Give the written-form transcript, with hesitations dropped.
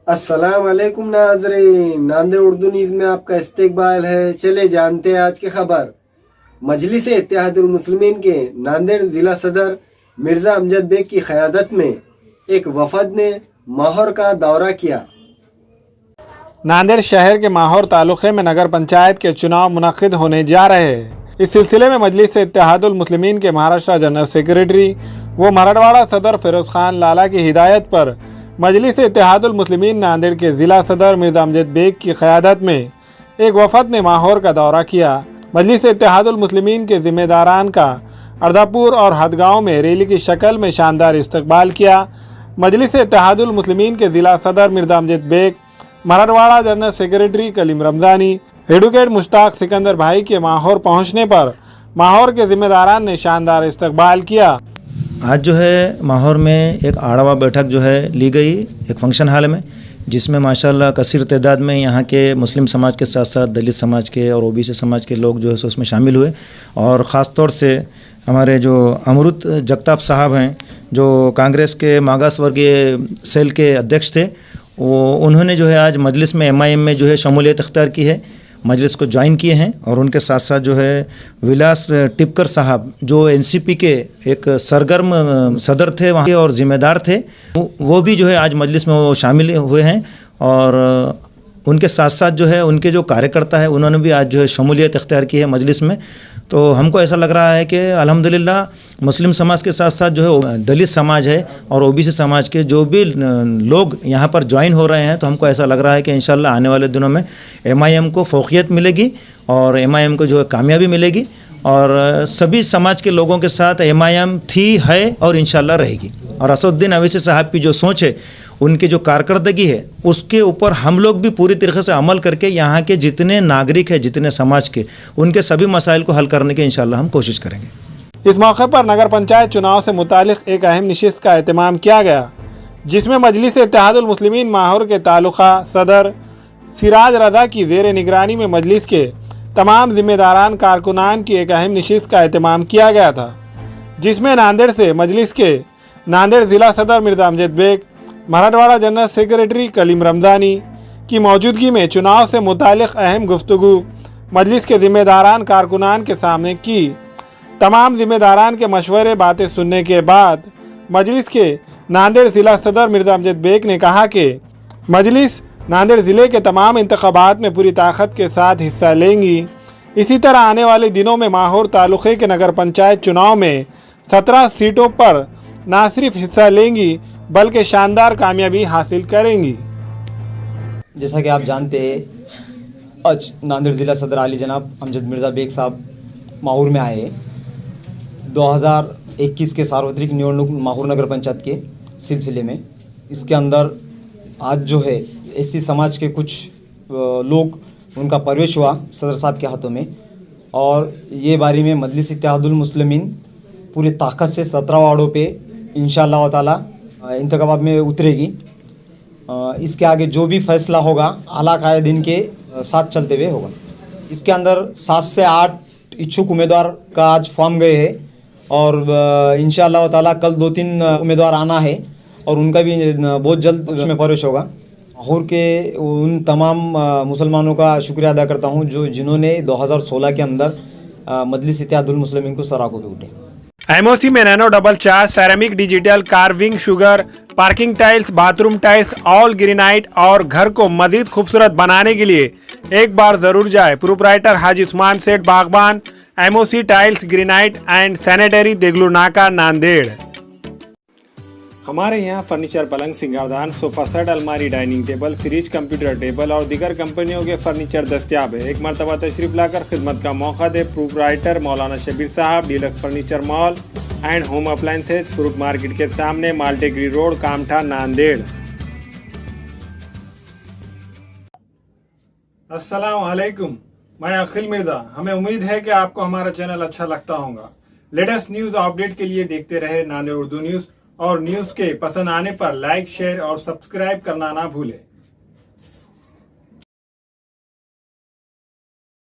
अस्सलाम वालेकुम नाज़रीन, नांदेड़ उर्दू न्यूज़ में आपका इस्तकबाल है। चले जानते हैं आज की खबर। मजलिस इत्तेहादुल मुस्लिमीन के नांदेड़ जिला सदर मिर्ज़ा अमजद बेग की क़यादत में एक वफद ने माहौर का दौरा किया। नांदेड़ शहर के माहौर तालुक़े में नगर पंचायत के चुनाव मुनक़िद होने जा रहे हैं। इस सिलसिले में मजलिस इत्तेहादुल मुस्लिमीन के महाराष्ट्र जनरल सेक्रेटरी व मराठवाड़ा सदर फिरोज़ खान लाला की हिदायत पर मजलिस इत्तेहादुल मुस्लिमीन नांदेड़ के ज़िला सदर मिर्ज़ा अमजद बेग की क़यादत में एक वफद ने माहौर का दौरा किया। मजलिस इत्तेहादुल मुस्लिमीन के ज़िम्मेदारान का अर्दापुर और हदगांव में रैली की शक्ल में शानदार इस्तकबाल किया। मजलिस इत्तेहादुल मुस्लिमीन के ज़िला सदर Mirza Amjad Baig, Marathwada general secretary Kaleem Ramzani, advocate Mushtaq Sikandar भाई के माहौर पहुँचने पर माहौर के ज़िम्मेदारान ने शानदार इस्तकबाल किया। आज जो है माहौर में एक आड़वा बैठक जो है ली गई एक फंक्शन हॉल में, जिसमें माशाल्लाह कसीर तादाद में यहाँ के मुस्लिम समाज के साथ साथ दलित समाज के और ओबीसी समाज के लोग जो है सो उसमें शामिल हुए। और ख़ास तौर से हमारे जो अमरुत जगताप साहब हैं, जो कांग्रेस के मागास वर्गीय सेल के अध्यक्ष थे, वो उन्होंने जो है आज मजलिस में MIM में जो है शमूलियत अख्तियार की है, मजलिस को ज्वाइन किए हैं। और उनके साथ साथ जो है विलास टिपकर साहब जो NCP के एक सरगर्म सदर थे वहाँ के और ज़िम्मेदार थे, वो भी जो है आज मजलिस में वो शामिल हुए हैं। और उनके साथ साथ जो है उनके जो कार्यकर्ता है उन्होंने भी आज जो है शमूलियत अख्तियार की है मजलिस में। तो हमको ऐसा लग रहा है कि अल्हम्दुलिल्लाह मुस्लिम समाज के साथ साथ जो है दलित समाज है और ओबीसी समाज के जो भी लोग यहाँ पर ज्वाइन हो रहे हैं, तो हमको ऐसा लग रहा है कि इंशाल्लाह आने वाले दिनों में MIM को फ़ौक़ियत मिलेगी और MIM को जो है कामयाबी मिलेगी। और सभी समाज के लोगों के साथ MIM थी, है और इंशाल्लाह रहेगी। और असदुद्दीन अवैसी साहब की जो सोच है, उनकी जो कारकर्दगी है, उसके ऊपर हम लोग भी पूरी तरीके से अमल करके यहाँ के जितने नागरिक हैं, जितने समाज के, उनके सभी मसाइल को हल करने की इंशाल्लाह हम कोशिश करेंगे। इस मौके पर नगर पंचायत चुनाव से मुतालिक एक अहम नशिस्त का एहतमाम किया गया, जिसमें मजलिस इत्तेहादुल मुस्लिमीन माहौर के तालुका सदर सिराज रज़ा की ज़ेर निगरानी में मजलिस के तमाम ज़िम्मेदारान कारकुनान की एक अहम नशिस्त का एहतमाम किया गया था, जिसमें नांदेड़ से मजलिस के नांदेड़ ज़िला सदर मिर्ज़ा अमजद बेग, मराठवाड़ा जनरल सेक्रेटरी कलीम रमज़ानी की मौजूदगी में चुनाव से मुतालिक अहम गुफ्तगू मजलिस के ज़िम्मेदारान कारकुनान के सामने की। तमाम ज़िम्मेदारान के मशवरे बातें सुनने के बाद मजलिस के नांदेड़ ज़िला सदर मिर्ज़ा अमजद बेग ने कहा कि मजलिस नांदेड़ ज़िले के तमाम इंतखाबात में पूरी ताकत के साथ हिस्सा लेंगी। इसी तरह आने वाले दिनों में माहौर तालुक़े के नगर पंचायत चुनाव में 17 सीटों पर न सिर्फ हिस्सा लेंगी बल्कि शानदार कामयाबी हासिल करेंगी। जैसा कि आप जानते हैं, आज नांदेड़ ज़िला सदर आली जनाब अमजद मिर्ज़ा बेग साहब माहौर में आए 2021 के सार्वत्रिक निवडणूक माहौर नगर पंचायत के सिलसिले में। इसके अंदर आज जो है SC समाज के कुछ लोग, उनका प्रवेश हुआ सदर साहब के हाथों में। और ये बारी में मजलिस इत्तेहादुल मुस्लिमीन पूरी ताकत से 17 वार्डों पे इंशाअल्लाह ताला इंतखाबात में उतरेगी। इसके आगे जो भी फैसला होगा आला कायदीन के साथ चलते हुए होगा। इसके अंदर 7 से 8 इच्छुक उम्मीदवार का आज फॉर्म गए हैं और इंशाअल्लाह ताला कल 2-3 उम्मीदवार आना है और उनका भी बहुत जल्द उसमें प्रवेश होगा। माहौर के उन तमाम मुसलमानों का शुक्रिया अदा करता हूँ जिन्होंने 2016 के अंदर मजलिस इत्तेहादुल मुस्लिमीन को सराखों पे उठे। MOC में nano double charge, ceramic, digital, carving, sugar, parking tiles, bathroom tiles, all granite और घर को मजीद खूबसूरत बनाने के लिए एक बार जरूर जाए। Proprietor Haji Usman Seth Bagban, MOC tiles, granite and sanitary, Degloor नाका, नांदेड़। हमारे यहाँ फर्नीचर, पलंग, सिंगारदान, सोफा सेट, अलमारी, dining table, fridge, computer table और दीगर कंपनियों के फर्नीचर दस्तियाब है। एक मरतबा तशरीफ लाकर खिदमत का मौका दे। प्रोप्राइटर मौलाना शबीर साहब, deluxe furniture mall and home appliances, fruit market के सामने, माल्टेगरी रोड, कामठा, नांदेड़। अस्सलाम वालेकुम, मैं अखिल मिर्जा। हमें उम्मीद है कि आपको हमारा चैनल अच्छा लगता होगा। लेटेस्ट न्यूज़ अपडेट के लिए देखते रहे नांदेड़ उर्दू न्यूज़, और न्यूज़ के पसंद आने पर लाइक, शेयर और सब्सक्राइब करना ना भूलें।